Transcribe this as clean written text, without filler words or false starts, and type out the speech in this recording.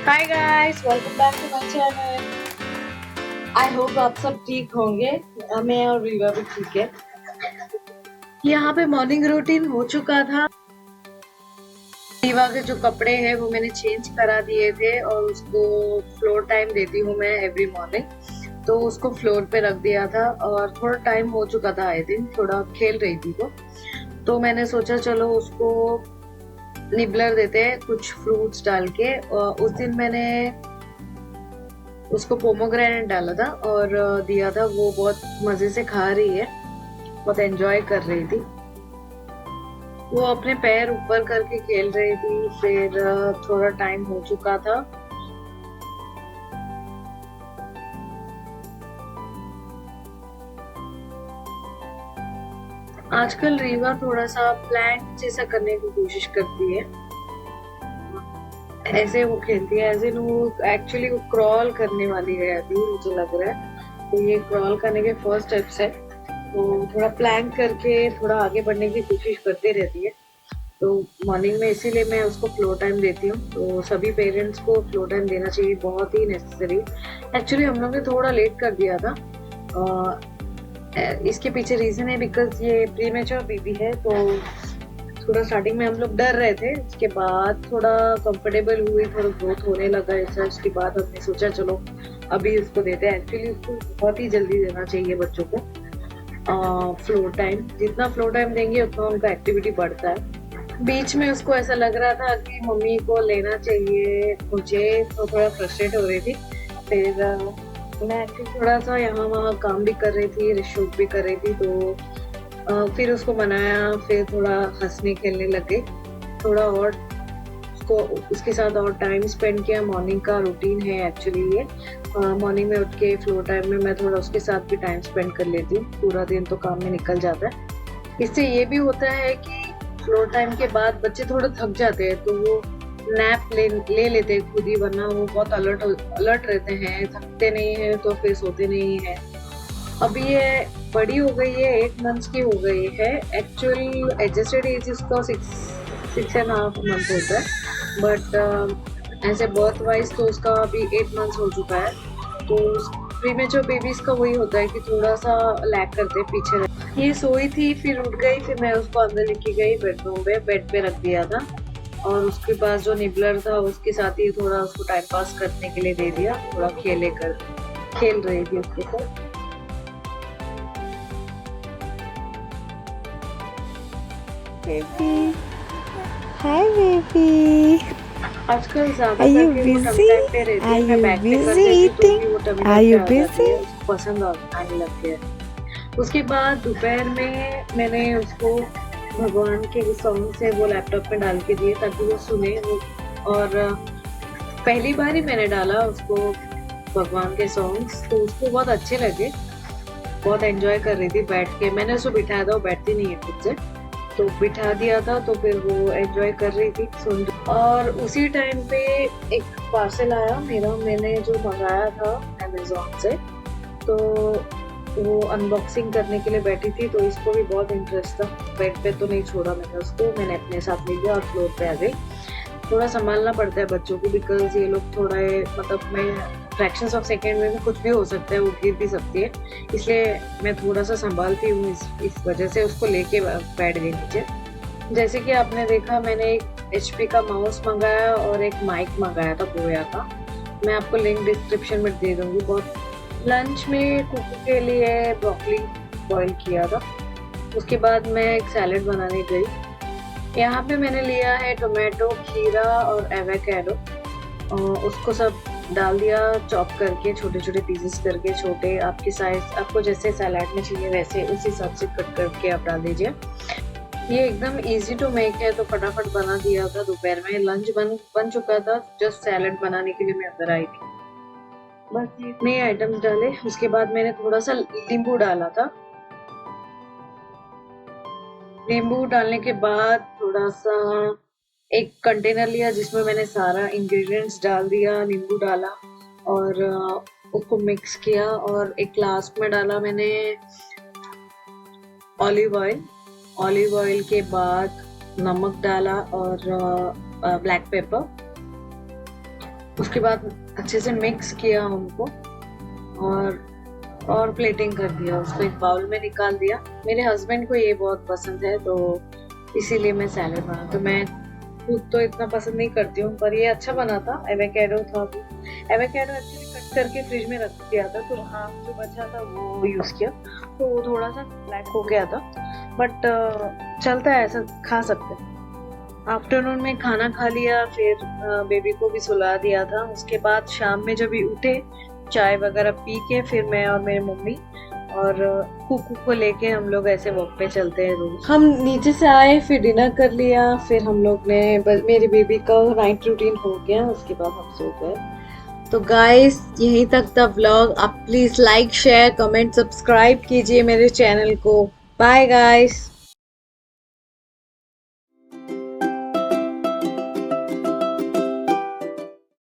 Hi guys, welcome back to my channel. I hope आप सब ठीक होंगे। मैं और रीवा भी ठीक है। यहाँ पे मॉर्निंग रूटीन हो चुका था। रीवा के जो कपड़े हैं वो मैंने चेंज करा दिए थे और उसको फ्लोर टाइम देती हूँ मैं एवरी मॉर्निंग। तो उसको फ्लोर पे रख दिया था और थोड़ा टाइम हो चुका था। आई थिंक थोड़ा खेल रही थी वो, तो मैंने सोचा चलो उसको निबलर देते हैं कुछ फ्रूट्स डाल के। और उस दिन मैंने उसको पोमोग्रेनेट डाला था और दिया था। वो बहुत मजे से खा रही है, बहुत एंजॉय कर रही थी। वो अपने पैर ऊपर करके खेल रही थी। फिर थोड़ा टाइम हो चुका था। आजकल रीवा थोड़ा सा प्लान जैसा करने की कोशिश करती है। ऐसे वो खेलती है एज इन वो एक्चुअली वो क्रॉल करने वाली है अभी, मुझे लग रहा है। तो ये क्रॉल करने के फर्स्ट स्टेप्स है। तो थोड़ा प्लान करके थोड़ा आगे बढ़ने की कोशिश करती रहती है। तो मॉर्निंग में इसीलिए मैं उसको फ्लो टाइम देती हूँ। तो सभी पेरेंट्स को फ्लो टाइम देना चाहिए, बहुत ही नेसेसरी। एक्चुअली हम लोग ने थोड़ा लेट कर दिया था। इसके पीछे रीजन है बिकॉज ये प्री मेच्योर बेबी है। तो थोड़ा स्टार्टिंग में हम लोग डर रहे थे, उसके बाद थोड़ा कंफर्टेबल हुई, थोड़ा ग्रोथ होने लगा ऐसा। उसके बाद हमने सोचा चलो अभी उसको देते हैं। एक्चुअली उसको बहुत ही जल्दी देना चाहिए बच्चों को फ्लोर टाइम। जितना फ्लोर टाइम देंगे उतना उनका एक्टिविटी बढ़ता है। बीच में उसको ऐसा लग रहा था कि मम्मी को लेना चाहिए मुझे, तो थोड़ा फ्रस्ट्रेट हो रही थी। फिर मैं एक्चुअली थोड़ा सा यहाँ वहाँ काम भी कर रही थी, शूट भी कर रही थी। तो फिर उसको मनाया, फिर थोड़ा हंसने खेलने लगे। थोड़ा और उसको उसके साथ और टाइम स्पेंड किया। मॉर्निंग का रूटीन है एक्चुअली ये। मॉर्निंग में उठ के फ्लोर टाइम में मैं थोड़ा उसके साथ भी टाइम स्पेंड कर लेती हूँ। पूरा दिन तो काम में निकल जाता है। इससे ये भी होता है कि फ्लोर टाइम के बाद बच्चे थोड़ा थक जाते हैं, तो वो नैप ले लेते हैं खुद ही, वरना वो बहुत अलर्ट रहते हैं। थकते नहीं है तो फिर सोते नहीं है। अभी ये बड़ी हो गई है, 8 मंथ्स की हो गई है। एक्चुअल एडजस्टेड एज इसका 6.5 मंथ होता है, बट ऐसे बर्थ वाइज तो उसका अभी 8 मंथ्स हो चुका है। तो प्रीमेच्योर बेबीज का वही होता है कि थोड़ा सा लैग करते पीछे। ये सोई थी, फिर उठ गई, फिर मैं उसको अंदर लेके गई बेडरूम पे, बेड पे रख दिया था। और उसके पास जो निबलर था उसके साथ ही थोड़ा उसको टाइम पास करने के लिए दे दिया। थोड़ा खेल रही थी उसके साथ। Baby. Hi, baby. आजकल Are ज्यादा you करके वो टमी busy? टाइम पे रहती Are है। मैं you बैग पे कर busy देती हूँ तो eating? भी वो टमी Are टाइम पे you आ जाती busy? है। उसको पसंद आने लग गया है। उसके बाद दोपहर में मैंने उसको भगवान के सॉन्ग से वो लैपटॉप में डाल के दिए ताकि वो सुने वो। और पहली बार ही मैंने डाला उसको भगवान के सॉन्ग्स, तो उसको बहुत अच्छे लगे। बहुत एंजॉय कर रही थी बैठ के। मैंने उसको बिठाया था, वो बैठती नहीं है खुद से, तो बिठा दिया था। तो फिर वो एंजॉय कर रही थी सुन। और उसी टाइम पे एक पार्सल आया मेरा, मैंने जो मंगाया था अमेजोन से। तो वो अनबॉक्सिंग करने के लिए बैठी थी, तो इसको भी बहुत इंटरेस्ट था। बेड पे तो नहीं छोड़ा मैंने उसको, मैंने अपने साथ ले लिया और फ्लोर पे आ गई। थोड़ा संभालना पड़ता है बच्चों को बिकॉज ये लोग थोड़ा मतलब मैं फ्रैक्शंस ऑफ सेकेंड में कुछ भी हो सकता है, वो गिर भी सकती है। इसलिए मैं थोड़ा सा संभालती हूँ, इस वजह से उसको लेके बैठ गई नीचे। जैसे कि आपने देखा, मैंने एक HP का माउस मंगाया और एक माइक मंगाया था बोया का। मैं आपको लिंक डिस्क्रिप्शन में दे दूंगी। बहुत लंच में कुकू के लिए ब्रोकली बॉईल किया था। उसके बाद मैं एक सैलेड बनाने गई। यहाँ पे मैंने लिया है टोमेटो, खीरा और एवोकाडो। उसको सब डाल दिया चॉप करके, छोटे छोटे पीसेस करके। छोटे आपके साइज, आपको जैसे सैलेड में चाहिए वैसे उस हिसाब से कट करके आप डाल दीजिए। ये एकदम इजी टू मेक है, तो फटाफट बना दिया था। दोपहर में लंच बन चुका था, जस्ट सैलेड बनाने के लिए मैं अंदर आई थी। बस इतने आइटम्स डाले। उसके बाद मैंने थोड़ा सा नींबू डाला था। नींबू डालने के बाद थोड़ा सा एक कंटेनर लिया जिसमें मैंने सारा इंग्रेडिएंट्स डाल दिया, नींबू डाला और उसको मिक्स किया। और एक ग्लास में डाला मैंने ऑलिव ऑयल। ऑलिव ऑयल के बाद नमक डाला और ब्लैक पेपर। उसके बाद अच्छे से मिक्स किया उनको और प्लेटिंग कर दिया, उसको एक बाउल में निकाल दिया। मेरे हस्बैंड को ये बहुत पसंद है तो इसीलिए मैं सैलेड बना, तो मैं खुद तो इतना पसंद नहीं करती हूँ, पर ये अच्छा बना था। एवोकाडो था, एवोकाडो एक्चुअली कट करके फ्रिज में रख दिया था, तो हाफ जो बचा था वो यूज़ किया, तो वो थोड़ा सा ब्लैक हो गया था, बट चलता है, ऐसा खा सकते हैं। आफ्टरनून में खाना खा लिया, फिर बेबी को भी सुला दिया था। उसके बाद शाम में जब भी उठे, चाय वगैरह पी के, फिर मैं और मेरी मम्मी और कुकू को लेके हम लोग ऐसे वॉक पे चलते हैं रोज। हम नीचे से आए, फिर डिनर कर लिया, फिर हम लोग ने मेरी बेबी का नाइट रूटीन हो गया, उसके बाद हम सो गए। तो गाइस यहीं तक था व्लॉग। आप please like share comment subscribe कीजिए मेरे चैनल को। Bye guys.